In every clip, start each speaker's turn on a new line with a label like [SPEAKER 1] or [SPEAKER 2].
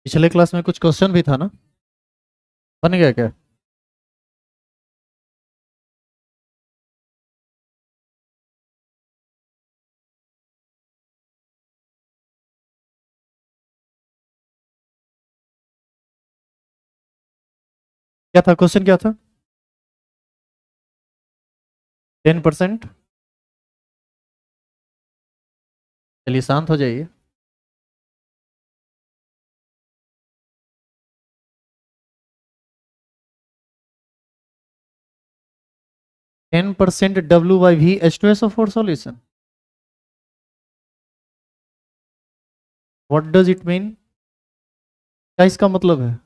[SPEAKER 1] पिछले क्लास में कुछ क्वेश्चन भी था ना। बन गया क्या? क्या था क्वेश्चन, क्या था? 10%। चलिए शांत हो जाइए। 10% W/V H2SO4 solution. What does it mean? क्या इसका मतलब है?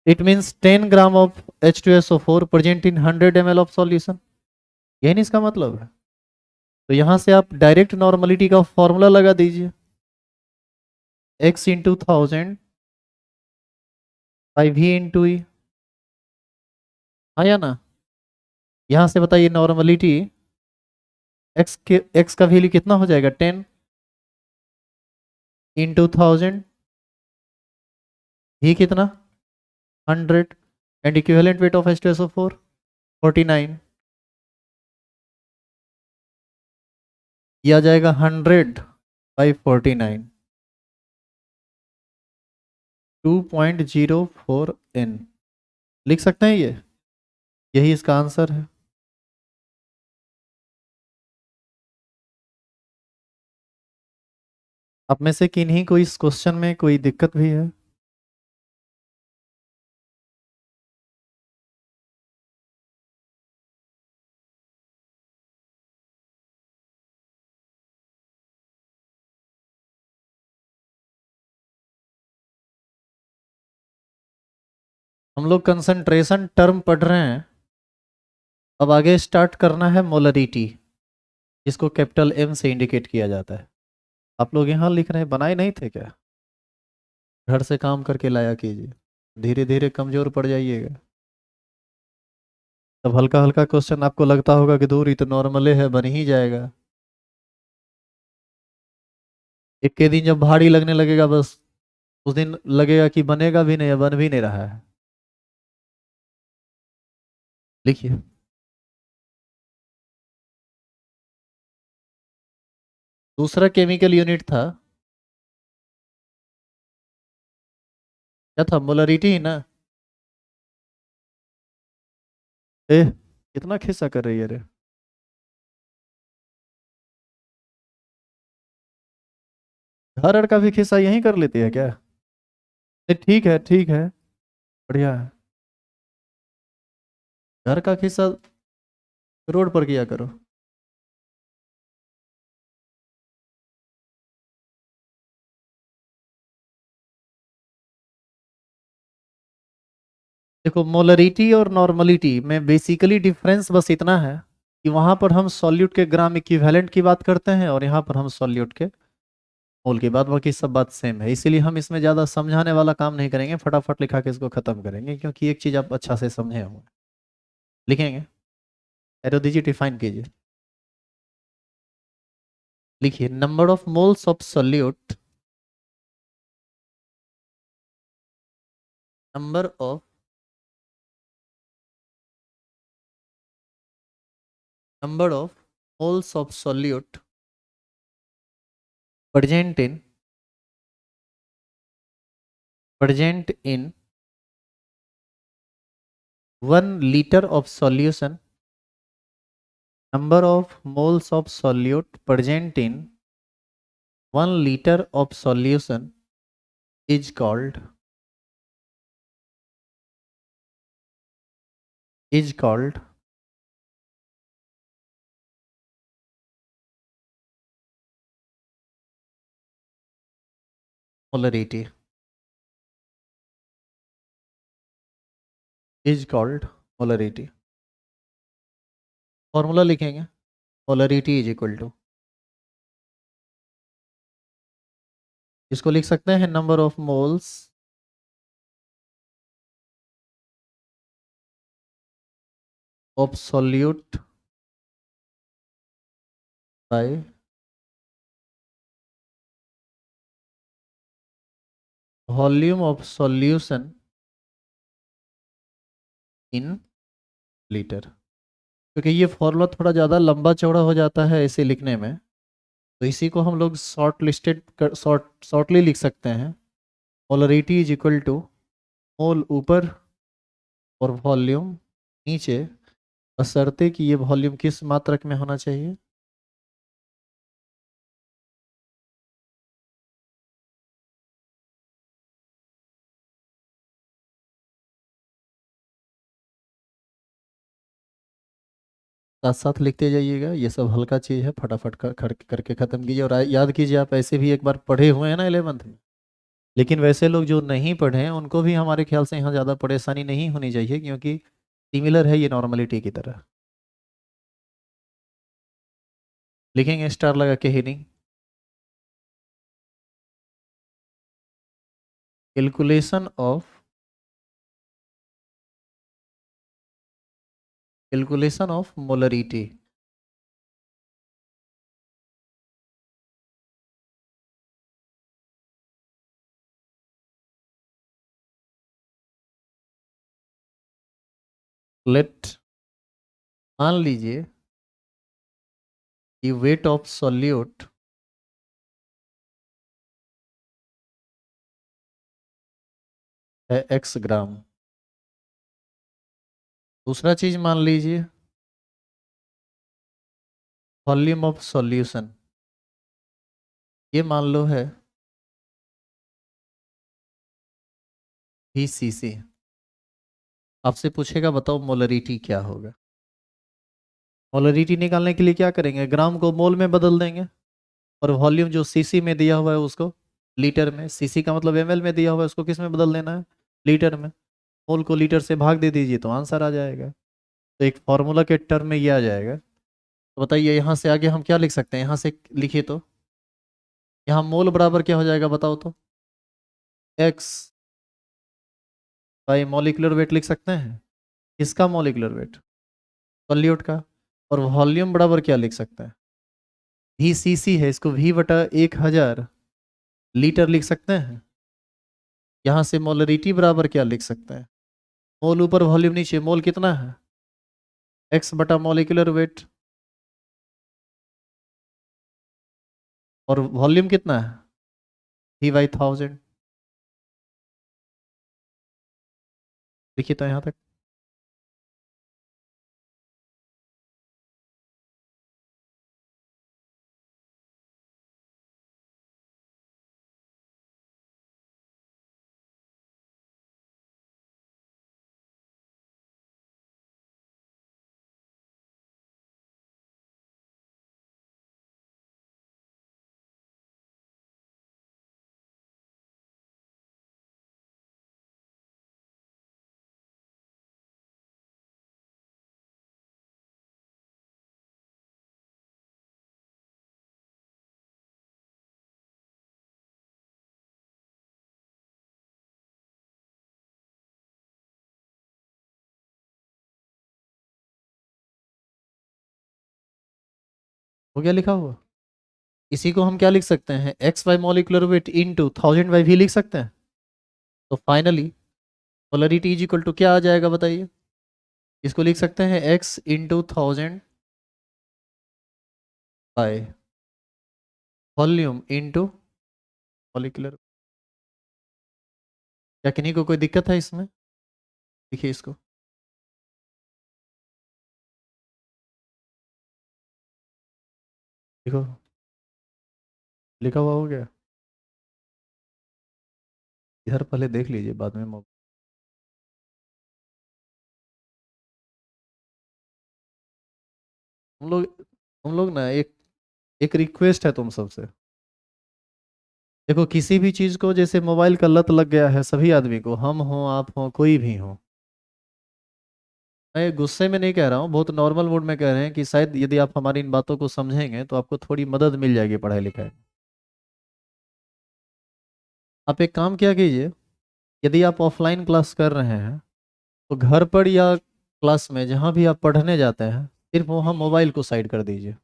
[SPEAKER 1] It means 10 gram of H2SO4 present in 100 ml of solution. यही नहीं इसका मतलब है? तो यहां से आप डायरेक्ट नॉर्मलिटी का फॉर्मूला लगा दीजिए। X × 1000 by V × E। हाँ या ना? यहां से बताइए नॉर्मलिटी। एक्स का वैल्यू कितना हो जाएगा? 10 × 1000। V कितना? 100। And equivalent weight of H2SO4 49। ये आ जाएगा 100/49। 2.04 N। लिख सकते हैं ये। यही इसका आंसर है। आप में से किन्हीं को इस क्वेश्चन में कोई दिक्कत भी है? हम लोग कंसंट्रेशन टर्म पढ़ रहे हैं। अब आगे स्टार्ट करना है मोलरिटी, जिसको कैपिटल M से इंडिकेट किया जाता है। आप लोग यहाँ लिख रहे हैं, बनाए नहीं थे क्या? घर से काम करके लाया कीजिए। धीरे धीरे कमजोर पड़ जाइएगा। तब हल्का हल्का क्वेश्चन आपको लगता होगा कि दूर, ये तो नॉर्मले है, बन ही जाएगा। एक के दिन जब भारी लगने लगेगा, बस उस दिन लगेगा कि बनेगा भी नहीं, बन भी नहीं रहा है। लिखिए। दूसरा केमिकल यूनिट था, क्या था? मोलरिटी ही ना? ए, कितना खिस्सा कर रही है रे। घर अड़ का भी खिस्सा यहीं कर लेती है क्या? ठीक है, ठीक है। बढ़िया है। घर का खिस्सा रोड पर किया करो। देखो, मोलरिटी और नॉर्मलिटी में बेसिकली डिफरेंस बस इतना है कि वहां पर हम सॉल्यूट के ग्राम इक्विवेलेंट की बात करते हैं और यहाँ पर हम सॉल्यूट के मोल की बात। बाकी सब बात सेम है, इसीलिए हम इसमें ज़्यादा समझाने वाला काम नहीं करेंगे, फटाफट लिखा के इसको खत्म करेंगे, क्योंकि एक चीज़ आप अच्छा से समझे होंगे। लिखेंगे। एरो दीजिए, डिफाइन कीजिए। लिखिए, number of moles of solute, number of moles of solute present in 1 liter of solution. Number of moles of solute present in 1 liter of solution is called molarity. Is called molarity. Formula लिखेंगे। Molarity is equal to, इसको लिख सकते हैं number of moles of solute by volume of solution in litre. क्योंकि ये formula थोड़ा ज़्यादा लंबा चौड़ा हो जाता है इसे लिखने में, तो इसी को हम लोग शॉर्टली लिख सकते हैं। मोलरिटी इज इक्वल टू मोल ऊपर और वॉल्यूम नीचे, बशर्ते कि ये वॉल्यूम किस मात्रक में होना चाहिए। साथ साथ लिखते जाइएगा, ये सब हल्का चीज़ है, फटाफट करके ख़त्म कीजिए। और याद कीजिए, आप ऐसे भी एक बार पढ़े हुए हैं ना 11th में। लेकिन वैसे लोग जो नहीं पढ़े हैं उनको भी हमारे ख्याल से यहाँ ज़्यादा परेशानी नहीं होनी चाहिए, क्योंकि सिमिलर है ये नॉर्मलिटी की तरह। लिखेंगे स्टार लगा के heating. Calculation of molarity. Let मान लीजिए कि वेट ऑफ सॉल्यूट है x ग्राम। दूसरा चीज मान लीजिए वॉल्यूम ऑफ सॉल्यूशन, ये मान लो है VCC। आपसे पूछेगा बताओ मोलरिटी क्या होगा। मोलरिटी निकालने के लिए क्या करेंगे, ग्राम को मोल में बदल देंगे, और वॉल्यूम जो सीसी में दिया हुआ है उसको लीटर में, सीसी का मतलब ml में दिया हुआ है, उसको किस में बदल देना है, लीटर में। मोल को लीटर से भाग दे दीजिए तो आंसर आ जाएगा। तो एक फॉर्मूला के टर्म में ये आ जाएगा। तो बताइए यहाँ से आगे हम क्या लिख सकते हैं, यहाँ से लिखिए तो यहाँ मोल बराबर क्या हो जाएगा बताओ तो, एक्स बाई मॉलिक्यूलर वेट लिख सकते हैं। किसका मॉलिक्यूलर वेट, सॉल्यूट का। और वॉल्यूम बराबर क्या लिख सकते हैं, VCC है, इसको V/1000 लीटर लिख सकते हैं। यहाँ से मोलरिटी बराबर क्या लिख सकते हैं, मोल ऊपर वॉल्यूम नीचे, मोल कितना है x/मॉलिक्यूलर वेट, और वॉल्यूम कितना है V/1000। लिखिए तो यहाँ तक। हो गया लिखा हुआ। इसी को हम क्या लिख सकते हैं, x/मॉलिक्यूलर वेट इंटू 1000/V लिख सकते हैं। तो finally polarity is equal to क्या आ जाएगा बताइए, इसको लिख सकते हैं x/1000 वॉल्यूम इंटू मॉलिक्यूलर। क्या किन्हीं को कोई दिक्कत है इसमें, देखिए इसको। देखो लिखा हुआ हो गया, इधर पहले देख लीजिए बाद में हम लोग हम लोग ना एक एक रिक्वेस्ट है तुम सबसे। देखो किसी भी चीज़ को, जैसे मोबाइल का लत लग गया है सभी आदमी को, हम हो आप हो कोई भी हो। मैं गुस्से में नहीं कह रहा हूँ, बहुत नॉर्मल मूड में कह रहे हैं कि शायद यदि आप हमारी इन बातों को समझेंगे तो आपको थोड़ी मदद मिल जाएगी पढ़ाई लिखाई में। आप एक काम क्या कीजिए, यदि आप ऑफलाइन क्लास कर रहे हैं तो घर पर या क्लास में जहाँ भी आप पढ़ने जाते हैं, सिर्फ वहाँ मोबाइल को साइड कर दीजिए,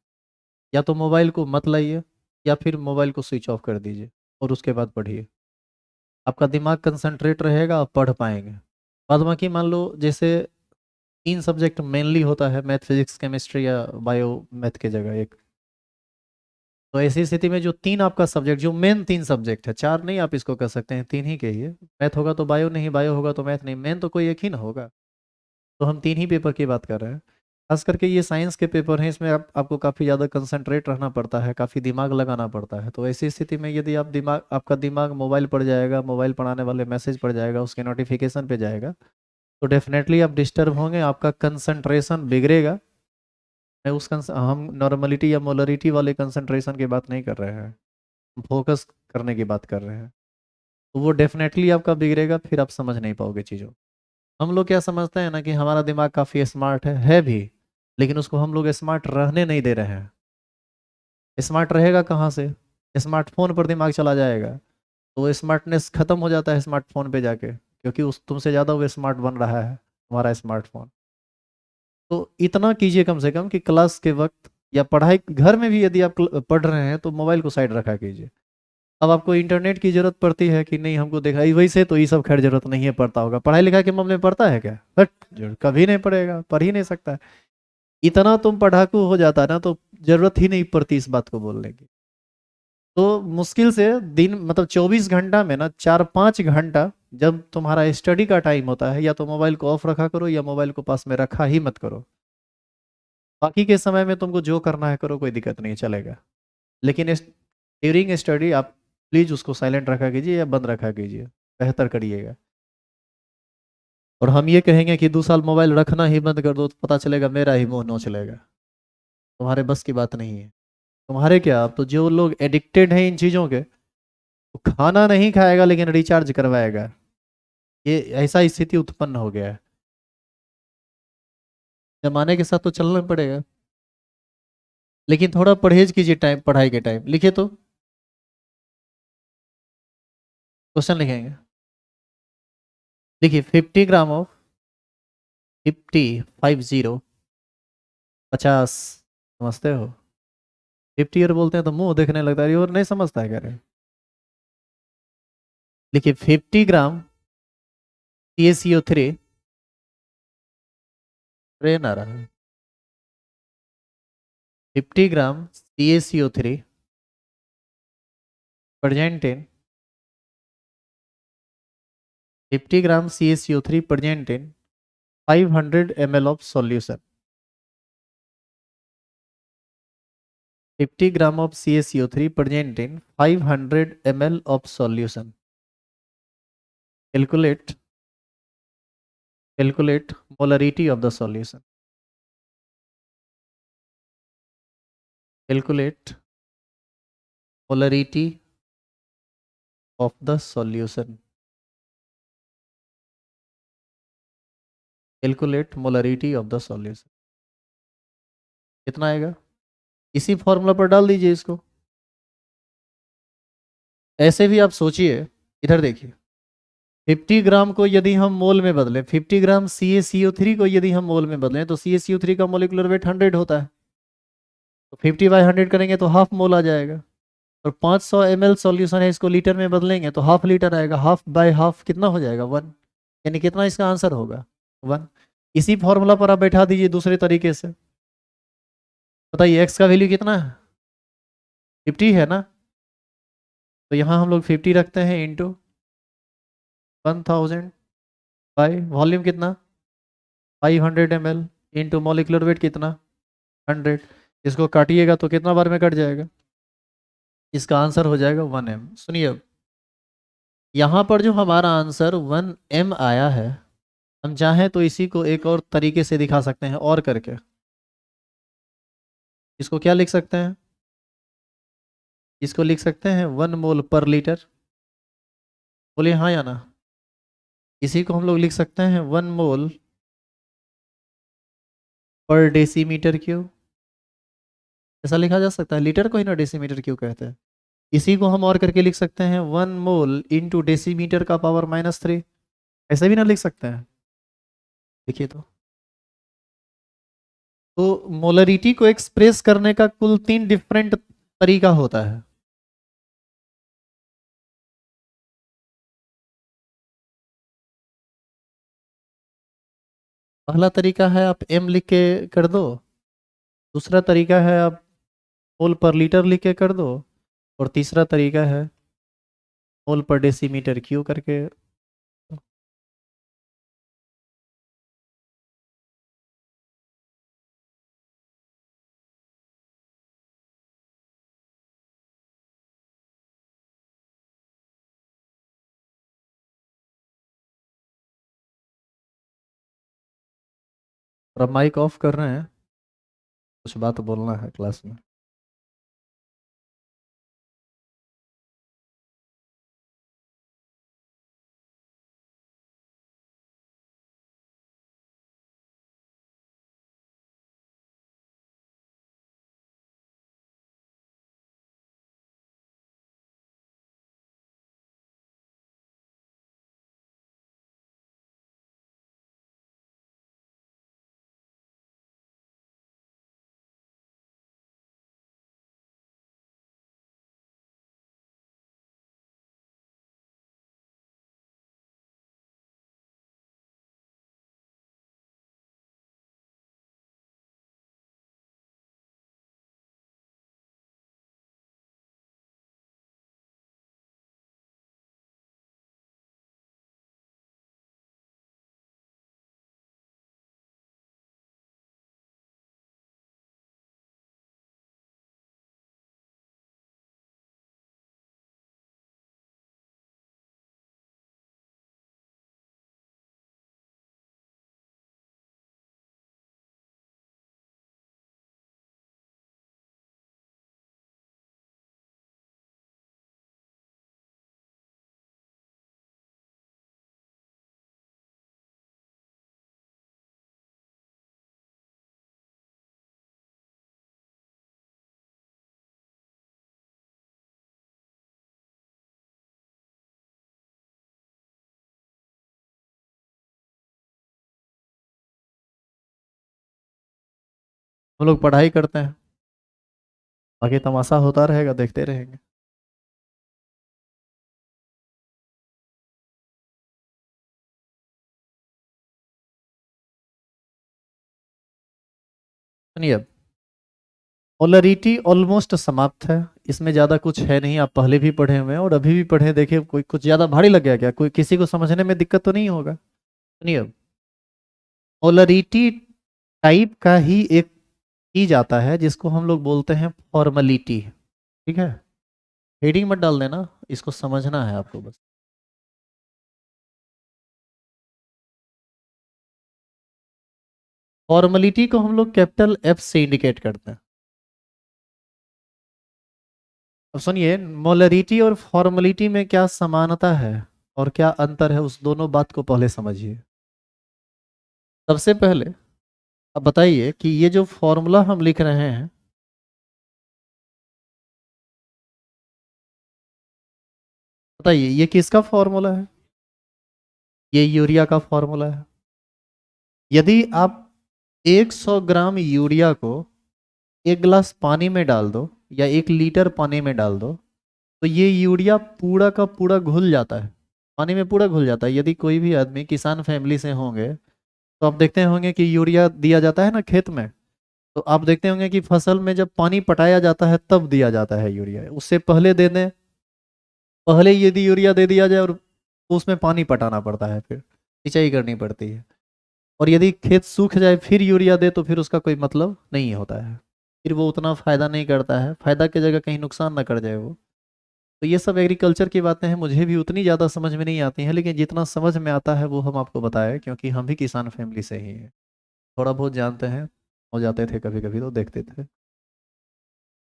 [SPEAKER 1] या तो मोबाइल को मत लाइए, या फिर मोबाइल को स्विच ऑफ कर दीजिए और उसके बाद पढ़िए। आपका दिमाग कंसंट्रेट रहेगा, आप पढ़ पाएंगे। बाद बाकी मान लो जैसे 3 सब्जेक्ट मेनली होता है, मैथ फिजिक्स केमिस्ट्री या बायो मैथ की जगह एक, तो ऐसी स्थिति में जो 3 आपका सब्जेक्ट, जो मेन 3 सब्जेक्ट है, 4 नहीं आप इसको कर सकते हैं, 3 ही कहिए। मैथ होगा तो बायो नहीं, बायो होगा तो मैथ नहीं, मेन तो कोई एक ही ना होगा। तो हम 3 ही पेपर की बात कर रहे हैं। खास करके ये साइंस के पेपर हैं, इसमें आपको काफ़ी ज़्यादा कंसंट्रेट रहना पड़ता है, काफ़ी दिमाग लगाना पड़ता है। तो ऐसी स्थिति में यदि आपका दिमाग मोबाइल पढ़ जाएगा, मोबाइल पढ़ाने वाले मैसेज पढ़ जाएगा, उसके नोटिफिकेशन पे जाएगा, तो डेफिनेटली आप डिस्टर्ब होंगे, आपका कंसंट्रेशन बिगड़ेगा। मैं हम नॉर्मलिटी या मोलरिटी वाले कंसंट्रेशन की बात नहीं कर रहे हैं, फोकस करने की बात कर रहे हैं। तो वो डेफिनेटली आपका बिगड़ेगा, फिर आप समझ नहीं पाओगे चीज़ों। हम लोग क्या समझते हैं ना कि हमारा दिमाग काफ़ी स्मार्ट है भी, लेकिन उसको हम लोग स्मार्ट रहने नहीं दे रहे हैं। स्मार्ट रहेगा कहाँ से? स्मार्टफोन पर दिमाग चला जाएगा, तो वो स्मार्टनेस खत्म हो जाता है स्मार्टफोन पे जाके, क्योंकि उस तुमसे ज़्यादा वो स्मार्ट बन रहा है तुम्हारा स्मार्टफोन। तो इतना कीजिए कम से कम कि क्लास के वक्त या पढ़ाई घर में भी यदि आप पढ़ रहे हैं तो मोबाइल को साइड रखा कीजिए। अब आपको इंटरनेट की जरूरत पड़ती है कि नहीं, हमको देखा वैसे तो ये सब खैर जरूरत नहीं है, पढ़ता होगा, पढ़ाई लिखाई के मामले में पढ़ता है क्या? बट कभी नहीं पढ़ेगा, पढ़ ही नहीं सकता है। इतना तुम पढ़ाकू हो जाता है ना, तो जरूरत ही नहीं पड़ती इस बात को बोलने की। तो मुश्किल से दिन मतलब 24 घंटा में ना 4-5 घंटा जब तुम्हारा स्टडी का टाइम होता है, या तो मोबाइल को ऑफ रखा करो या मोबाइल को पास में रखा ही मत करो। बाकी के समय में तुमको जो करना है करो, कोई दिक्कत नहीं, चलेगा। लेकिन ड्यूरिंग स्टडी आप प्लीज उसको साइलेंट रखा कीजिए या बंद रखा कीजिए, बेहतर करिएगा। और हम ये कहेंगे कि 2 साल मोबाइल रखना ही बंद कर दो, तो पता चलेगा मेरा ही मुंह नोच लेगा। तुम्हारे बस की बात नहीं है। तुम्हारे क्या, अब तो जो लोग एडिक्टेड हैं इन चीज़ों के, वो खाना नहीं खाएगा लेकिन रिचार्ज करवाएगा। ये ऐसा स्थिति उत्पन्न हो गया है। जमाने के साथ तो चलना पड़ेगा, लेकिन थोड़ा परहेज कीजिए टाइम, पढ़ाई के टाइम लिखे तो क्वेश्चन लिखेंगे। देखिए 50 ग्राम ऑफ 50 50, समझते हो? 50 ईयर बोलते हैं तो मुंह देखने लगता है, और नहीं समझता है, कह रहे। देखिए 50 ग्राम CaCO3 ट्रेन आ रहा है। 50 ग्राम CaCO3 present in 50 gram CaCO3 present in 500 ml of solution। 50 gram of CaCO3 present in 500 ml of solution। Calculate molarity of the solution। Calculate molarity of the solution। Calculate molarity of the solution। कितना आएगा? इसी formula पर डाल दीजिए इसको। ऐसे भी आप सोचिए, इधर देखिए, 50 ग्राम को यदि हम मोल में बदलें, 50 ग्राम CaCO3 को यदि हम मोल में बदलें, तो CaCO3 का मोलिकुलर वेट 100 होता है। तो 50/100 करेंगे तो हाफ मोल आ जाएगा। और 500 ml सॉल्यूशन है, इसको लीटर में बदलेंगे तो हाफ लीटर आएगा। हाफ बाय हाफ कितना हो जाएगा? 1। यानी कितना इसका आंसर होगा? 1। इसी फॉर्मूला पर आप बैठा दीजिए दूसरे तरीके से। बताइए एक्स का वैल्यू कितना है? 50 है ना? तो यहाँ हम लोग 50 रखते हैं इंटू 1000 बाई वॉल्यूम कितना? 500 ml इंटू मॉलिक्यूलर वेट कितना? 100। इसको काटिएगा तो कितना बार में कट जाएगा? इसका आंसर हो जाएगा 1m। सुनिए अब, यहाँ पर जो हमारा आंसर 1m आया है, हम चाहें तो इसी को एक और तरीके से दिखा सकते हैं, और करके। इसको क्या लिख सकते हैं? इसको लिख सकते हैं 1 मोल/लीटर। बोलिए हाँ या ना। इसी को हम लोग लिख सकते हैं 1 मोल/डेसीमीटर क्यूब। ऐसा लिखा जा सकता है, लीटर को ही ना डेसीमीटर क्यूब कहते हैं। इसी को हम और करके लिख सकते हैं 1 मोल इंटू डेसीमीटर का पावर -3। ऐसे भी ना लिख सकते हैं? देखिए तो मोलरिटी को एक्सप्रेस करने का कुल 3 डिफरेंट तरीका होता है। पहला तरीका है आप एम लिख के कर दो। दूसरा तरीका है आप मोल पर लीटर लिख के कर दो। और तीसरा तरीका है मोल पर डेसीमीटर क्यू करके। और अब माइक ऑफ कर रहे हैं, कुछ बात बोलना है क्लास में। हम लोग पढ़ाई करते हैं, बाकी तमाशा होता रहेगा, देखते रहेंगे। सुनिए, अब पोलरिटी ऑलमोस्ट समाप्त है। इसमें ज़्यादा कुछ है नहीं, आप पहले भी पढ़े हुए हैं और अभी भी पढ़े, देखिए कोई कुछ ज़्यादा भारी लग गया क्या? कोई किसी को समझने में दिक्कत तो नहीं होगा? सुनिए, अब पोलरिटी टाइप का ही एक चीज आता है जिसको हम लोग बोलते हैं फॉर्मलिटी। ठीक है, हेडिंग मत डाल देना, इसको समझना है आपको बस। फॉर्मलिटी को हम लोग कैपिटल एफ से इंडिकेट करते हैं। अब सुनिए, मोलरिटी और फॉर्मलिटी में क्या समानता है और क्या अंतर है, उस दोनों बात को पहले समझिए। सबसे पहले अब बताइए कि ये जो फॉर्मूला हम लिख रहे हैं, बताइए ये किसका फॉर्मूला है? ये यूरिया का फॉर्मूला है। यदि आप 100 ग्राम यूरिया को एक गिलास पानी में डाल दो या 1 लीटर पानी में डाल दो, तो ये यूरिया पूरा का पूरा घुल जाता है, पानी में पूरा घुल जाता है। यदि कोई भी आदमी किसान फैमिली से होंगे तो आप देखते होंगे कि यूरिया दिया जाता है ना खेत में, तो आप देखते होंगे कि फसल में जब पानी पटाया जाता है तब दिया जाता है यूरिया, उससे पहले दे दें, पहले यदि यूरिया दे दिया जाए और तो उसमें पानी पटाना पड़ता है, फिर सिंचाई करनी पड़ती है। और यदि खेत सूख जाए फिर यूरिया दे तो फिर उसका कोई मतलब नहीं होता है, फिर वो उतना फायदा नहीं करता है, फायदा की जगह कहीं नुकसान ना कर जाए वो। तो ये सब एग्रीकल्चर की बातें हैं, मुझे भी उतनी ज़्यादा समझ में नहीं आती हैं, लेकिन जितना समझ में आता है वो हम आपको बताएं, क्योंकि हम भी किसान फैमिली से ही हैं, थोड़ा बहुत जानते हैं, हो जाते थे कभी कभी तो देखते थे।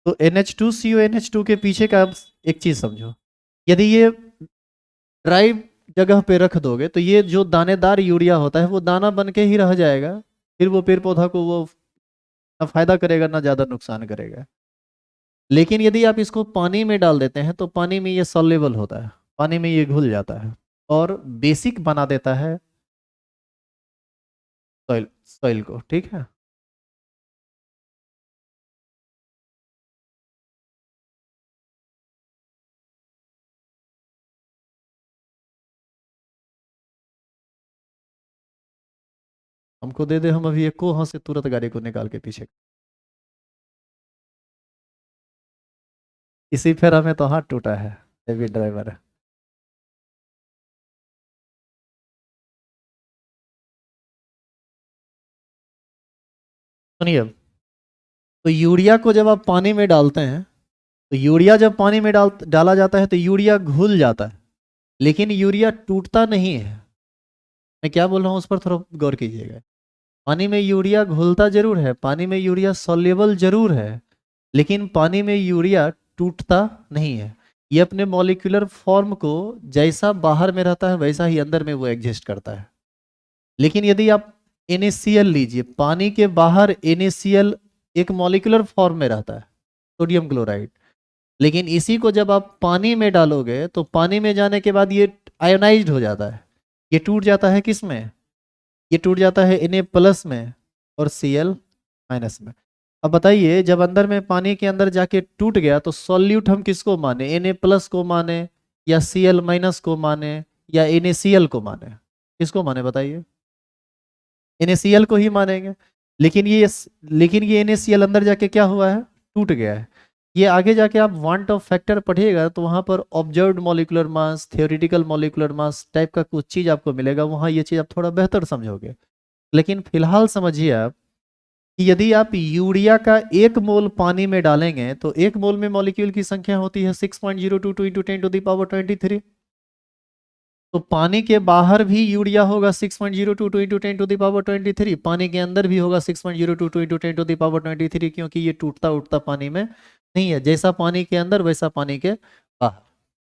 [SPEAKER 1] तो NH2CO NH2 के पीछे का आप एक चीज़ समझो, यदि ये ड्राई जगह पे रख दोगे तो ये जो दानेदार यूरिया होता है वो दाना बन के ही रह जाएगा, फिर वो पेड़ पौधा को वो ना फायदा करेगा ना ज़्यादा नुकसान करेगा। लेकिन यदि आप इसको पानी में डाल देते हैं तो पानी में ये सॉल्युबल होता है, पानी में ये घुल जाता है और बेसिक बना देता है सॉइल सॉइल को। ठीक है, हमको दे दे, हम अभी एक को हाथ से तुरंत गाड़ी को निकाल के पीछे। इसी फेरा में तो हाथ टूटा है, हेवी ड्राइवर है। सुनिए, तो यूरिया को जब आप पानी में डालते हैं, तो यूरिया जब पानी में डाला जाता है तो यूरिया घुल जाता है, लेकिन यूरिया टूटता नहीं है। मैं क्या बोल रहा हूँ उस पर थोड़ा गौर कीजिएगा। पानी में यूरिया घुलता जरूर है, पानी में यूरिया सॉल्युबल जरूर है, लेकिन पानी में यूरिया टूटता नहीं है। ये अपने मॉलिक्यूलर फॉर्म को जैसा बाहर में रहता है वैसा ही अंदर में वो एग्जिस्ट करता है। लेकिन यदि आप NaCl लीजिए, पानी के बाहर NaCl एक मॉलिक्यूलर फॉर्म में रहता है, सोडियम क्लोराइड, लेकिन इसी को जब आप पानी में डालोगे तो पानी में जाने के बाद ये आयोनाइज्ड हो जाता है। ये टूट जाता है किस में? ये टूट जाता है Na प्लस में और Cl माइनस में। अब बताइए, जब अंदर में पानी के अंदर जाके टूट गया तो सॉल्यूट हम किसको माने? Na प्लस को माने, या Cl माइनस को माने, या NaCl को माने? किसको माने बताइए? NaCl को ही मानेंगे। लेकिन ये लेकिन ये NaCl अंदर जाके क्या हुआ है? टूट गया है। ये आगे जाके आप वांट ऑफ फैक्टर पढ़िएगा तो वहां पर observed molecular mass, theoretical molecular mass type का कुछ चीज आपको मिलेगा, वहां ये चीज आप थोड़ा बेहतर समझोगे। लेकिन फिलहाल समझिए आप कि यदि आप यूरिया का 1 मोल पानी में डालेंगे तो 1 मोल में मॉलिक्यूल की संख्या होती है 6.022 इंटू 10 टू द पावर 23। तो पानी के बाहर भी यूरिया होगा 6.022 इंटू 10 टू द पावर 23, पानी के अंदर भी होगा 6.022 इंटू 10 टू द पावर 23, क्योंकि ये टूटता उठता पानी में नहीं है, जैसा पानी के अंदर वैसा पानी के बाहर।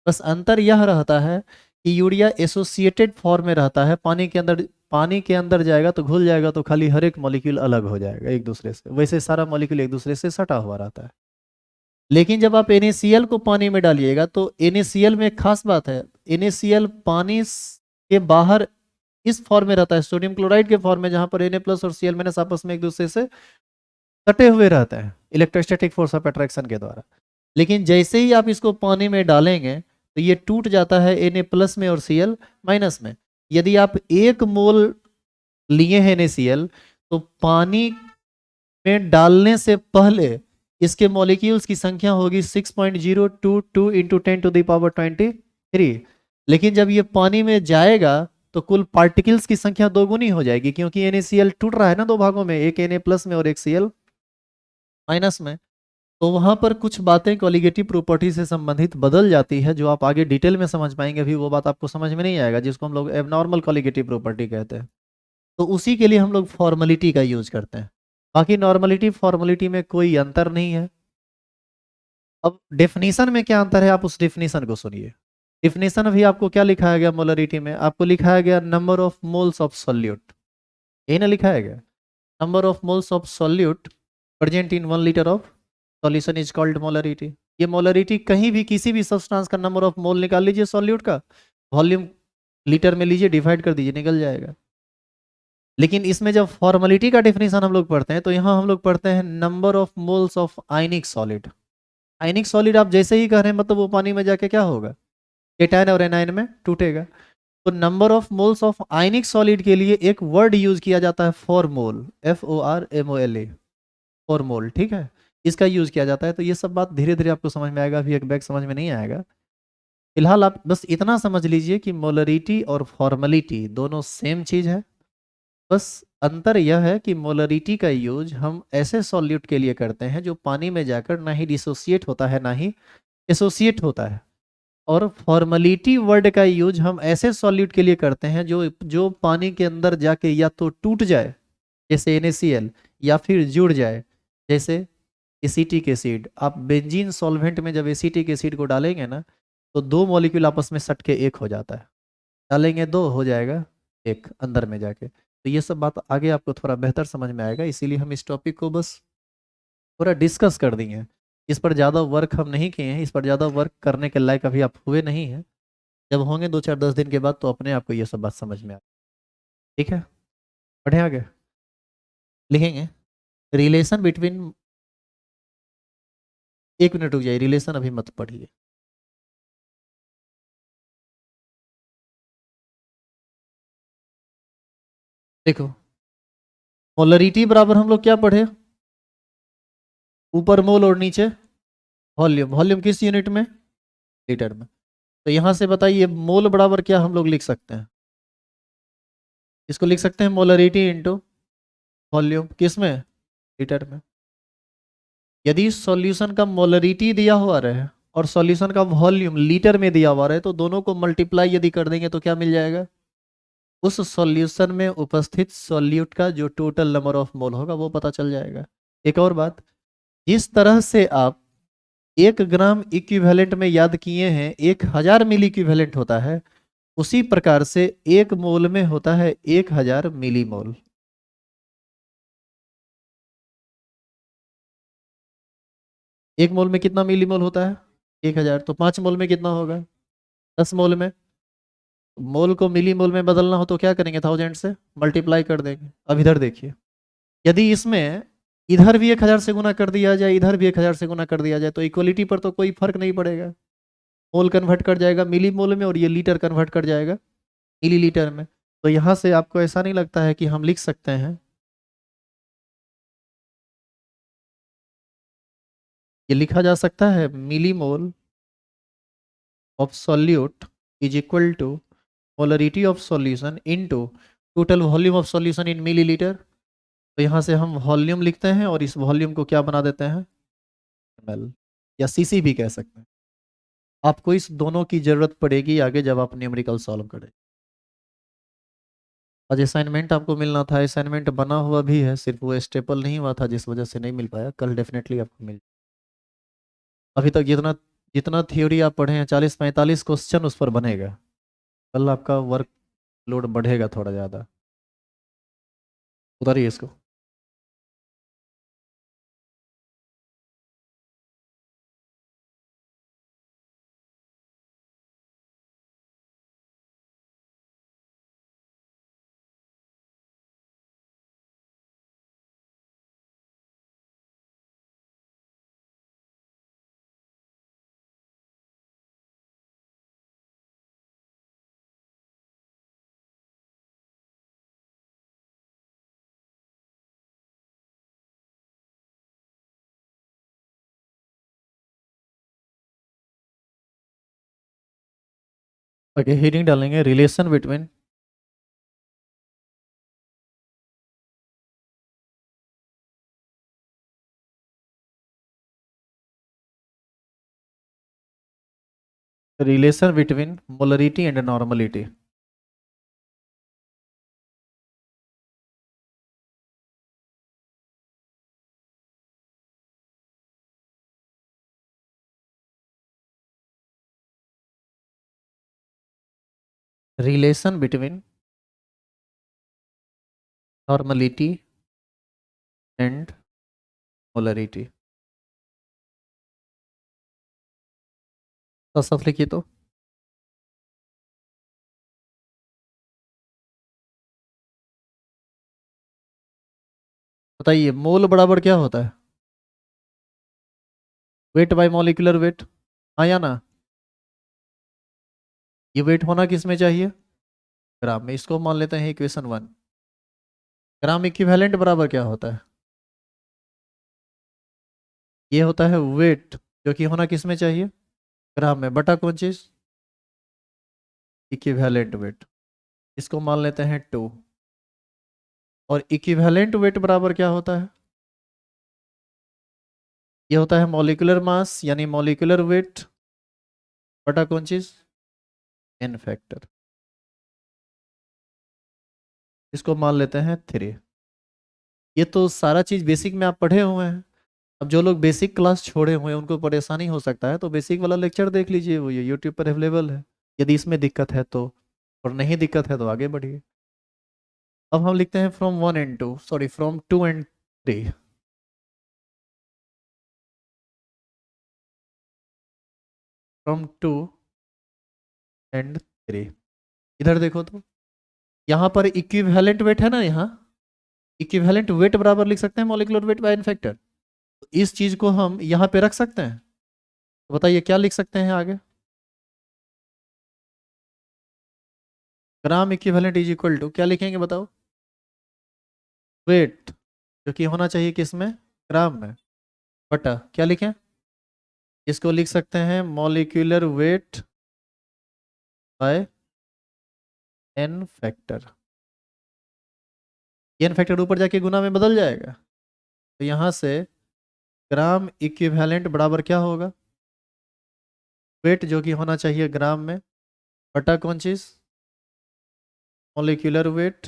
[SPEAKER 1] बस अंतर यह रहता है कि यूरिया एसोसिएटेड फॉर्म में रहता है, पानी के अंदर जाएगा तो घुल जाएगा, तो खाली हर एक मॉलिक्यूल अलग हो जाएगा एक दूसरे से, वैसे सारा मॉलिक्यूल एक दूसरे से सटा हुआ रहता है। लेकिन जब आप NaCl को पानी में डालिएगा तो NaCl में एक खास बात है, NaCl पानी के बाहर इस फॉर्म में रहता है, सोडियम क्लोराइड के फॉर्म में, जहां पर Na प्लस और Cl माइनस आपस में एक दूसरे से सटे हुए रहते हैं इलेक्ट्रोस्टैटिक फोर्स ऑफ अट्रैक्शन के द्वारा। लेकिन जैसे ही आप इसको पानी में डालेंगे तो ये टूट जाता है Na प्लस में और Cl माइनस में। यदि आप 1 मोल लिए हैं NaCl, तो पानी में डालने से पहले इसके मॉलिक्यूल्स की संख्या होगी 6.022 इंटू 10 टू द पावर 23। लेकिन जब ये पानी में जाएगा तो कुल पार्टिकल्स की संख्या दोगुनी हो जाएगी, क्योंकि NaCl टूट रहा है ना दो भागों में, एक Na प्लस में और एक Cl माइनस में। तो वहां पर कुछ बातें कॉलिगेटिव प्रॉपर्टी से संबंधित बदल जाती है, जो आप आगे डिटेल में समझ पाएंगे, अभी वो बात आपको समझ में नहीं आएगा, जिसको हम लोग एबनॉर्मल कॉलिगेटिव प्रॉपर्टी कहते हैं। तो उसी के लिए हम लोग फॉर्मेलिटी का यूज करते हैं। बाकी नॉर्मलिटी फॉर्मेलिटी में कोई अंतर नहीं है। अब डेफिनेशन में क्या अंतर है, आप उस डेफिनेशन को सुनिए। डेफिनेशन अभी आपको क्या लिखाया गया? मोलरिटी में आपको लिखाया गया number of moles of solute, यही ना लिखाया गया? Number of moles of solute present in 1 litre of solution is called molarity. ये मोलरिटी कहीं भी किसी भी सब्सटेंस का नंबर ऑफ मोल निकाल लीजिए सॉल्यूट का, वॉल्यूम लीटर में लीजिए, डिवाइड कर दीजिए, निकल जाएगा। लेकिन इसमें जब फॉर्मेलिटी का डेफिनेशन हम लोग पढ़ते हैं तो यहाँ हम लोग पढ़ते हैं number of moles of ionic solid. Ionic solid आप जैसे ही कह रहे हैं मतलब वो पानी में जाके क्या होगा? केटायन और एनायन में टूटेगा। तो number of moles of ionic solid के लिए एक वर्ड यूज किया जाता है फॉर्मोल, FORMOLA, फॉर्मोल, ठीक है, इसका यूज किया जाता है। तो ये सब बात धीरे धीरे आपको समझ में आएगा, अभी एक बैग समझ में नहीं आएगा। फिलहाल आप बस इतना समझ लीजिए कि मोलरिटी और फॉर्मेलिटी दोनों सेम चीज है। बस अंतर यह है कि मोलरिटी का यूज हम ऐसे सॉल्यूट के लिए करते हैं जो पानी में जाकर ना ही डिसोसिएट होता है ना ही एसोसिएट होता है, और फॉर्मेलिटी वर्ड का यूज हम ऐसे सॉल्यूट के लिए करते हैं जो जो पानी के अंदर जाके या तो टूट जाए जैसे NaCl, या फिर जुड़ जाए जैसे एसिटिक एसिड। आप बेंजीन सॉल्वेंट में जब एसिटिक एसिड को डालेंगे ना तो दो मॉलिक्यूल आपस में सट के एक हो जाता है, डालेंगे दो हो जाएगा एक अंदर में जाके। तो ये सब बात आगे आपको थोड़ा बेहतर समझ में आएगा, इसीलिए हम इस टॉपिक को बस थोड़ा डिस्कस कर दिए। इस पर ज़्यादा वर्क हम नहीं किए हैं, इस पर ज़्यादा वर्क करने के लायक अभी आप हुए नहीं हैं। जब होंगे 2 4 10 दिन के बाद तो अपने आप को ये सब बात समझ में आ, ठीक है? बढ़े आगे लिखेंगे रिलेशन बिटवीन, 1 मिनट रुक जाइए, रिलेशन अभी मत पढ़िए। देखो, मोलरिटी बराबर हम लोग क्या पढ़े, ऊपर मोल और नीचे वॉल्यूम। वॉल्यूम किस यूनिट में, लीटर में। तो यहां से बताइए मोल बराबर क्या हम लोग लिख सकते हैं, इसको लिख सकते हैं मोलरिटी इंटू वॉल्यूम, किस में, लीटर में। यदि सॉल्यूशन का मोलरिटी दिया हुआ रहे और सॉल्यूशन का वॉल्यूम लीटर में दिया हुआ रहे तो दोनों को मल्टीप्लाई यदि कर देंगे तो क्या मिल जाएगा, उस सॉल्यूशन में उपस्थित सॉल्यूट का जो टोटल नंबर ऑफ मोल होगा वो पता चल जाएगा। एक और बात, जिस तरह से आप 1 ग्राम इक्विवेलेंट में याद किए हैं 1000 मिली इक्विवेलेंट होता है, उसी प्रकार से 1 मोल में होता है 1000 मिली मोल। एक मोल में कितना मिली मोल होता है, 1000, तो 5 मोल में कितना होगा, 10 मोल में। मोल को मिली मोल में बदलना हो तो क्या करेंगे, 1000 से मल्टीप्लाई कर देंगे। अब इधर देखिए, यदि इसमें इधर भी 1000 से गुना कर दिया जाए, इधर भी 1000 से गुना कर दिया जाए, तो इक्वलिटी पर तो कोई फर्क नहीं पड़ेगा। मोल कन्वर्ट कर जाएगा मिली मोल में और ये लीटर कन्वर्ट कर जाएगा मिली लीटर में। तो यहाँ से आपको ऐसा नहीं लगता है कि हम लिख सकते हैं, ये लिखा जा सकता है millimole of solute is equal to molarity of solution into total volume of solution in millilitre. तो यहाँ से हम वॉल्यूम लिखते हैं और इस वॉल्यूम को क्या बना देते हैं, ml, या सीसी भी कह सकते हैं। आपको इस दोनों की जरूरत पड़ेगी आगे जब आप न्यूमेरिकल सॉल्व करें। आज असाइनमेंट आपको मिलना था, असाइनमेंट बना हुआ भी है, सिर्फ वो स्टेपल नहीं हुआ था जिस वजह से नहीं मिल पाया, कल डेफिनेटली आपको मिल। अभी तक जितना जितना थ्योरी आप पढ़े हैं 40-45 क्वेश्चन उस पर बनेगा। कल आपका वर्क लोड बढ़ेगा थोड़ा ज़्यादा। उतारिए इसको। ओके, हेडिंग डालेंगे relation between molarity and normality. Relation between normality and molarity. तो सब लिखिए तो। बताइए मोल बराबर क्या होता है, वेट बाय मॉलिक्यूलर वेट, हाँ या ना। ये वेट होना किस में चाहिए, ग्राम में। इसको मान लेते हैं इक्वेशन 1। ग्राम इक्विवेलेंट बराबर क्या होता है, ये होता है वेट, जो कि होना किस में चाहिए, ग्राम में, बटा कौन चीज, इक्विवेलेंट वेट। इसको मान लेते हैं 2। और इक्विवेलेंट वेट बराबर क्या होता है, ये होता है मॉलिक्यूलर मास यानी मॉलिक्यूलर वेट बटा कौन चीज, एन फैक्टर। इसको मान लेते हैं 3। ये तो सारा चीज बेसिक में आप पढ़े हुए हैं। अब जो लोग बेसिक क्लास छोड़े हुए हैं उनको परेशानी हो सकता है, तो बेसिक वाला लेक्चर देख लीजिए, वो ये यूट्यूब पर अवेलेबल है। यदि इसमें दिक्कत है तो, और नहीं दिक्कत है तो आगे बढ़िए। अब हम लिखते हैं फ्रॉम 2 एंड 3। फ्रॉम 2 एंड 3, इधर देखो तो, यहाँ पर इक्विवेलेंट वेट है ना, यहाँ इक्विवेलेंट वेट बराबर लिख सकते हैं molecular weight by n factor. इस चीज को हम यहाँ पे रख सकते हैं, तो बताइए क्या लिख सकते हैं आगे, gram equivalent is equal to क्या लिखेंगे बताओ, वेट जो कि होना चाहिए किसमें, ग्राम में, बटा क्या लिखें, इसको लिख सकते हैं molecular weight by n factor. N factor ऊपर जाके गुना में बदल जाएगा, तो यहाँ से ग्राम इक्विवेलेंट बराबर क्या होगा, वेट जो कि होना चाहिए ग्राम में, बटा कौन चीज, मॉलिक्यूलर वेट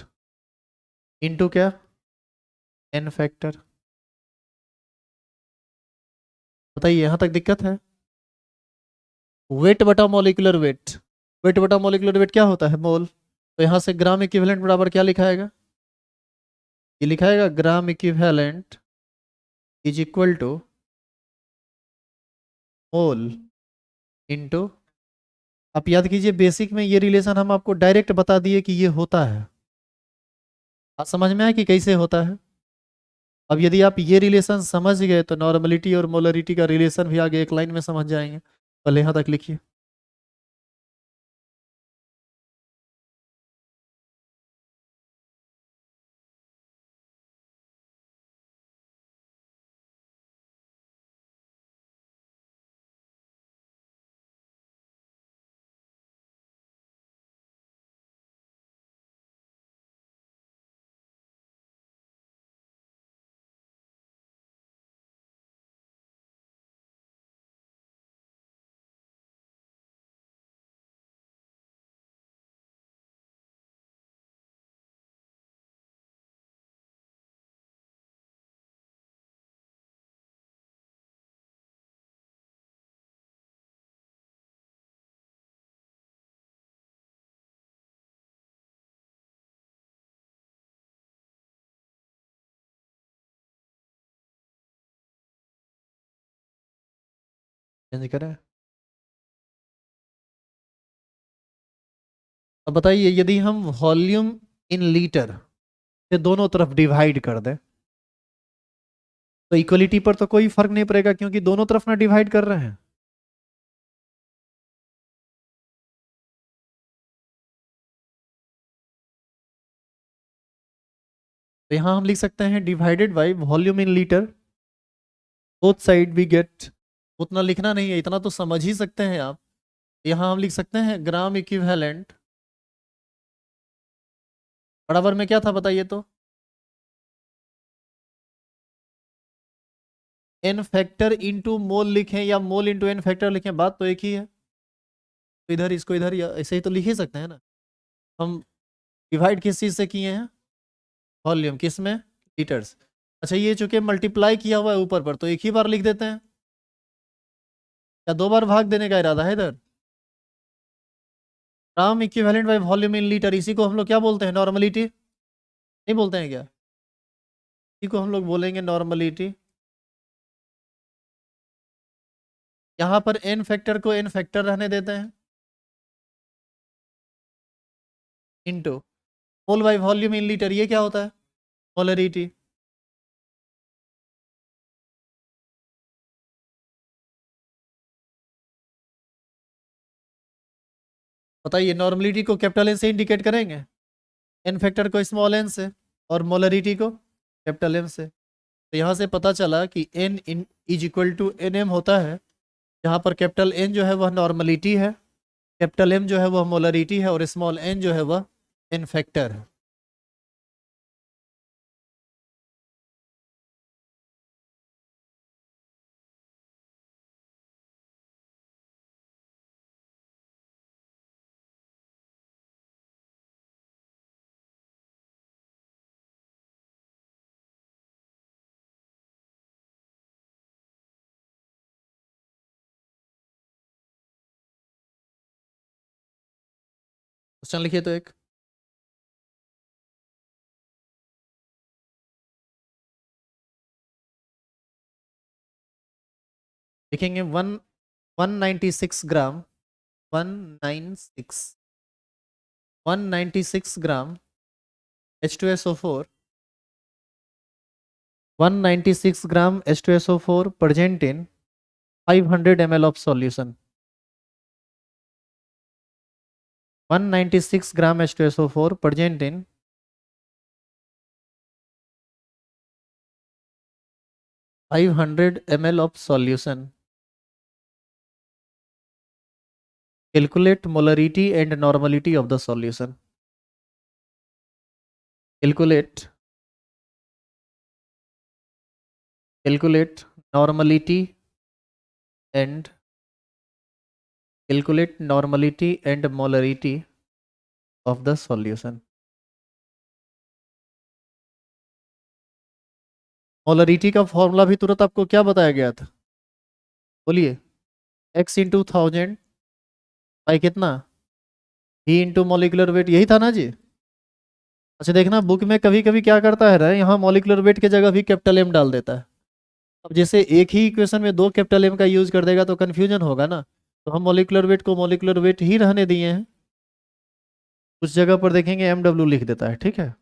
[SPEAKER 1] इनटू क्या, एन फैक्टर। बताइए यहाँ तक दिक्कत है। वेट बटा मॉलिक्यूलर वेट, वेट बटा मॉलिक्यूलर वेट क्या होता है, मोल। तो यहाँ से ग्राम इक्विवेलेंट बराबर क्या लिखाएगा, ये लिखाएगा gram equivalent is equal to mole into, आप याद कीजिए बेसिक में ये रिलेशन हम आपको डायरेक्ट बता दिए कि ये होता है, आप समझ में आया कि कैसे होता है। अब यदि आप ये रिलेशन समझ गए तो नॉर्मलिटी और मोलरिटी का रिलेशन भी आगे एक लाइन में समझ जाएंगे। पहले यहाँ तक लिखिए। चेंज करें। अब बताइए यदि हम वॉल्यूम इन लीटर से दोनों तरफ डिवाइड कर दें तो इक्वलिटी पर तो कोई फर्क नहीं पड़ेगा क्योंकि दोनों तरफ ना डिवाइड कर रहे हैं। तो यहाँ हम लिख सकते हैं divided by volume in litre, both side we get, उतना लिखना नहीं है, इतना तो समझ ही सकते हैं आप। यहाँ हम लिख सकते हैं ग्राम इक्विवेलेंट बराबर में क्या था बताइए तो, एन फैक्टर इंटू मोल लिखें या मोल इंटू एन फैक्टर लिखें, बात तो एक ही है। तो इधर इसको इधर या ऐसे ही तो लिख ही सकते हैं ना। हम डिवाइड किस चीज़ से किए हैं, वॉल्यूम किस में, लीटर्स। अच्छा ये चूंकि मल्टीप्लाई किया हुआ है ऊपर पर तो एक ही बार लिख देते हैं, या दो बार भाग देने का इरादा है इधर। Gram equivalent by volume in litre, इसी को हम लोग क्या बोलते हैं, नॉर्मलिटी, नहीं बोलते हैं क्या, इसी को हम लोग बोलेंगे नॉर्मलिटी। यहाँ पर एन फैक्टर को एन फैक्टर रहने देते हैं into mole by volume in litre, ये क्या होता है, मोलरिटी। बताइए नॉर्मलिटी को कैपिटल एन से इंडिकेट करेंगे, एन फैक्टर को स्मॉल एन से, और मोलरिटी को कैपिटल एम से। तो यहाँ से पता चला कि n in is equal to n M होता है, जहाँ पर कैपिटल एन जो है वह नॉर्मलिटी है, कैपिटल एम जो है वह मोलरिटी है, और स्मॉल एन जो है वह एन फैक्टर है। क्वेश्चन लिखिए तो एक, लिखेंगे 196 ग्राम, 196 196 ग्राम H2SO4, 196 gram H2SO4 present in 500 ml of solution, 196 gram H2SO4 present in 500 ml of solution. Calculate molarity and normality of the solution. Calculate normality and molarity of the solution. Molarity का formula भी तुरंत आपको क्या बताया गया था, बोलिए। x into 1000 by कितना, v इंटू मोलिकुलर वेट, यही था ना जी। अच्छा देखना बुक में कभी कभी क्या करता है ना, यहाँ मोलिकुलर वेट की जगह भी कैपिटल एम डाल देता है। अब जैसे एक ही इक्वेशन में दो कैपिटल एम का यूज कर देगा तो कंफ्यूजन होगा ना, तो हम मोलिकुलर वेट को मोलिकुलर वेट ही रहने दिए हैं। कुछ जगह पर देखेंगे एम डब्ल्यू लिख देता है, ठीक है,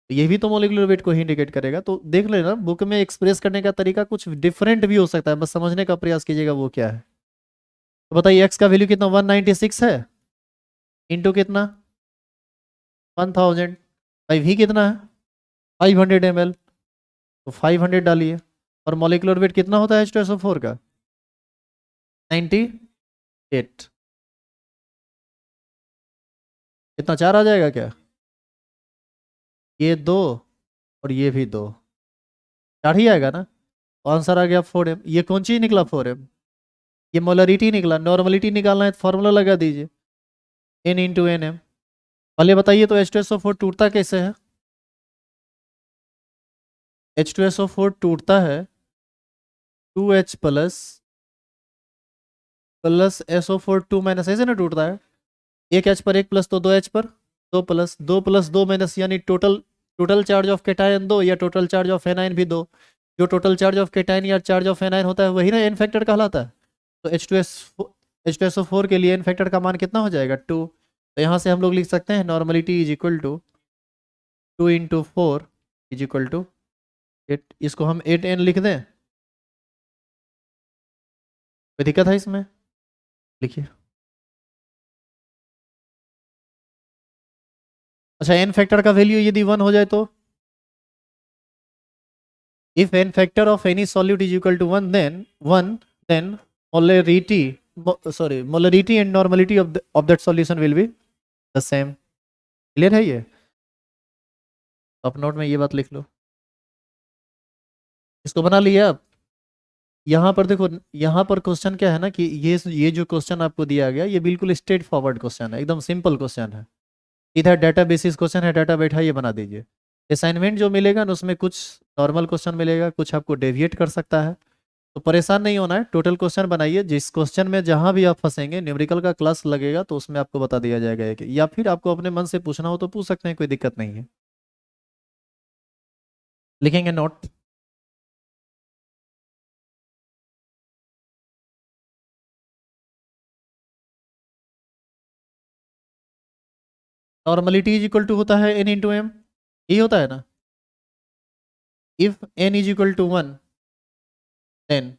[SPEAKER 1] ये भी तो मोलिकुलर वेट को ही इंडिकेट करेगा। तो देख लेना बुक में एक्सप्रेस करने का तरीका कुछ डिफरेंट भी हो सकता है, बस समझने का प्रयास कीजिएगा वो क्या है। तो बताइए एक्स का वैल्यू कितना 196 है, इंटू कितना 1000 भाई, वी कितना है 500 ml, तो 500 डालिए। और मॉलिक्यूलर वेट कितना होता है H2SO4 का 98, कितना 4 आ जाएगा क्या, ये 2 और ये भी 2, 4 ही आएगा ना। आंसर आ गया 4m। ये कौन चीज निकला 4m, ये मोलरिटी निकला। नॉर्मलिटी निकालना है तो फॉर्मूला लगा दीजिए n इंटू एन एम। पहले बताइए तो H2SO4 टूटता कैसे है, H2SO4 टूटता है 2H प्लस SO4 2 माइनस, ऐसे ना टूटता है, एक H पर एक प्लस तो 2H पर 2 माइनस, यानी total total charge of cation 2 या टोटल चार्ज ऑफ एनायन भी 2। जो टोटल चार्ज ऑफ कैटायन या चार्ज ऑफ एनायन होता है वही ना एन फैक्टर कहलाता है। तो H2SO4 के लिए एन फैक्टर का मान कितना हो जाएगा 2। तो यहाँ से हम लोग लिख सकते हैं normality is equal to 2 into 4 is equal to 8। इसको हम 8n लिख दें, कोई दिक्कत है इसमें, लिखिए। अच्छा एन फैक्टर का वैल्यू यदि 1 हो जाए तो, if n factor of any solute is equal to 1 then molarity molarity and normality of that solution will be the same। Clear है ये, आप नोट में ये बात लिख लो, इसको बना लिया आप। यहाँ पर देखो, यहाँ पर क्वेश्चन क्या है ना कि ये जो क्वेश्चन आपको दिया गया ये बिल्कुल स्ट्रेट फॉरवर्ड क्वेश्चन है, एकदम सिंपल क्वेश्चन है। इधर डाटा बेसिस क्वेश्चन है, डाटा बैठाइए बना दीजिए। असाइनमेंट जो मिलेगा ना उसमें कुछ नॉर्मल क्वेश्चन मिलेगा, कुछ आपको डेविएट कर सकता है, तो परेशान नहीं होना है, टोटल क्वेश्चन बनाइए। जिस क्वेश्चन में जहां भी आप फंसेंगे न्यूमेरिकल का क्लास लगेगा तो उसमें आपको बता दिया जाएगा कि, या फिर आपको अपने मन से पूछना हो तो पूछ सकते हैं, कोई दिक्कत नहीं है। लिखेंगे note, normality is equal to होता है n इंटू एम, यही होता है ना। If n is equal to 1 then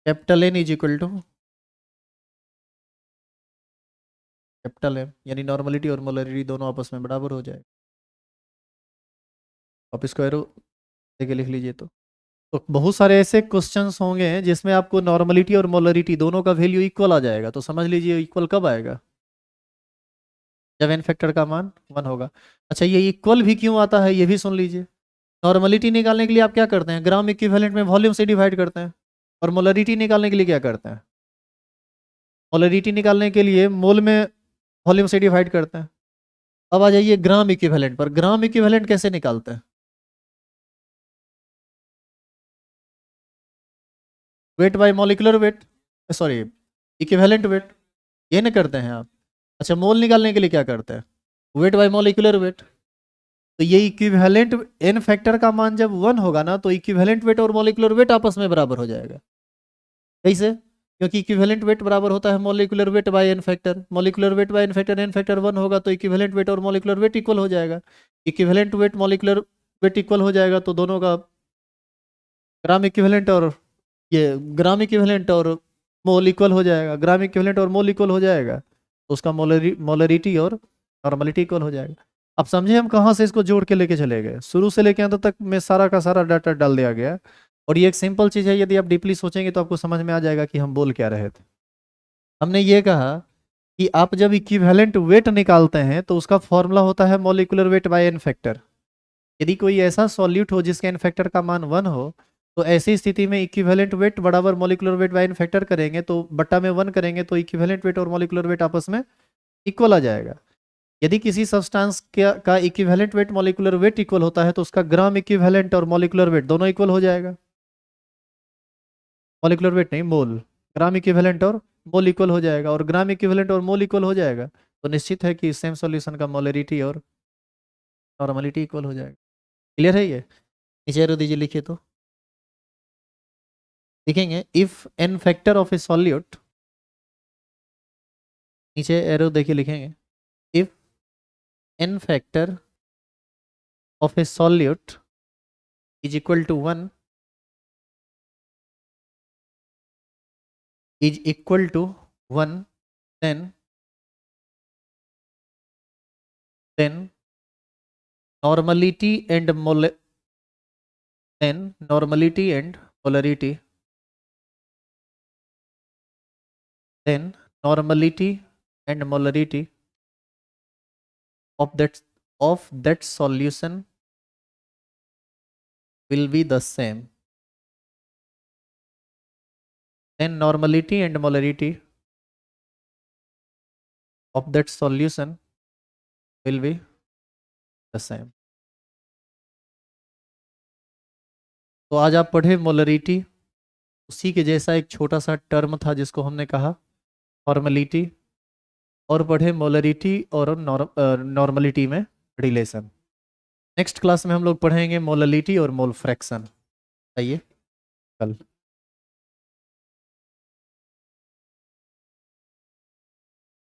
[SPEAKER 1] capital N is equal to capital M, यानी नॉर्मलिटी और मोलरिटी दोनों आपस में बराबर हो जाए। आप इसको एरो देके लिख लीजिए। तो बहुत सारे ऐसे क्वेश्चंस होंगे जिसमें आपको नॉर्मलिटी और मोलरिटी दोनों का वैल्यू इक्वल आ जाएगा, तो समझ लीजिए इक्वल कब आएगा, जब एन फैक्टर का मान 1 होगा। अच्छा ये इक्वल भी क्यों आता है ये भी सुन लीजिए। नॉर्मलिटी निकालने के लिए आप क्या करते हैं, ग्राम इक्विवेलेंट में वॉल्यूम से डिवाइड करते हैं, और मोलरिटी निकालने के लिए क्या करते हैं, मोलरिटी निकालने के लिए मोल में वॉल्यूम से डिवाइड करते हैं। अब आ जाइए ग्राम इक्विवेलेंट पर, ग्राम इक्विवेलेंट कैसे निकालते हैं, weight by molecular weight, sorry equivalent weight, ये ना करते हैं आप। अच्छा मोल निकालने के लिए क्या करते हैं, वेट बाय मॉलिक्यूलर वेट। तो ये इक्विवेलेंट एन फैक्टर का मान जब 1 होगा ना तो इक्विवेलेंट वेट और मॉलिक्यूलर वेट आपस में बराबर हो जाएगा। कैसे, क्योंकि इक्विवेलेंट वेट बराबर होता है molecular weight by n factor, molecular weight by n factor 1 होगा तो इक्विवेलेंट वेट और मॉलिक्यूलर वेट इक्वल हो जाएगा। Equivalent weight molecular weight equal हो जाएगा तो दोनों का ग्राम इक्विवेलेंट और ये ग्राम इक्विवेलेंट और मोल इक्वल हो जाएगा, ग्राम इक्विवेलेंट और मोल इक्वल हो जाएगा, तो उसका मोलरिटी और नॉर्मलिटी इक्वल हो जाएगा। अब समझे हम कहाँ से इसको जोड़ के लेके चले गए, शुरू से लेके अंत तक में सारा का सारा डाटा डाल दिया गया। और ये एक सिंपल चीज़ है, यदि आप डीपली सोचेंगे तो आपको समझ में आ जाएगा कि हम बोल क्या रहे थे। हमने ये कहा कि आप जब इक्विवेलेंट वेट निकालते हैं तो उसका फॉर्मूला होता है molecular weight by n factor. यदि कोई ऐसा सॉल्यूट हो जिसके एन फैक्टर का मान 1 हो, तो ऐसी स्थिति में इक्विवेलेंट वेट बराबर molecular weight by n factor करेंगे तो बट्टा में 1 करेंगे तो इक्विवेलेंट वेट और मॉलिक्यूलर वेट आपस में इक्वल आ जाएगा। यदि किसी सब्सटेंस का equivalent weight molecular weight equal होता है तो उसका ग्राम इक्विवेलेंट और मॉलिक्यूलर वेट दोनों इक्वल हो जाएगा। मॉलिक्यूलर वेट नहीं, मोल। ग्राम इक्विवेलेंट और मोल इक्वल हो जाएगा, और ग्राम इक्विवेलेंट और मोल इक्वल हो जाएगा तो निश्चित है कि सेम सॉल्यूशन का मोलरिटी और नॉर्मलिटी इक्वल हो जाएगा। क्लियर है ये? नीचे एरो दीजिए, लिखिए तो लिखेंगे if n factor of a solute, नीचे एरो देखिए लिखेंगे if n factor of a solute is equal to 1 is equal to 1, then normality and normality and polarity, then normality and molarity of that solution will be the same. Then normality and molarity of that solution will be the same. तो आज आप पढ़े molarity, उसी के जैसा एक छोटा सा टर्म था जिसको हमने कहा फॉर्मेलिटी, और पढ़े मोलरिटी और नॉर्मलिटी में रिलेशन। नेक्स्ट क्लास में हम लोग पढ़ेंगे मोलरिटी और मोल फ्रैक्शन। आइए कल।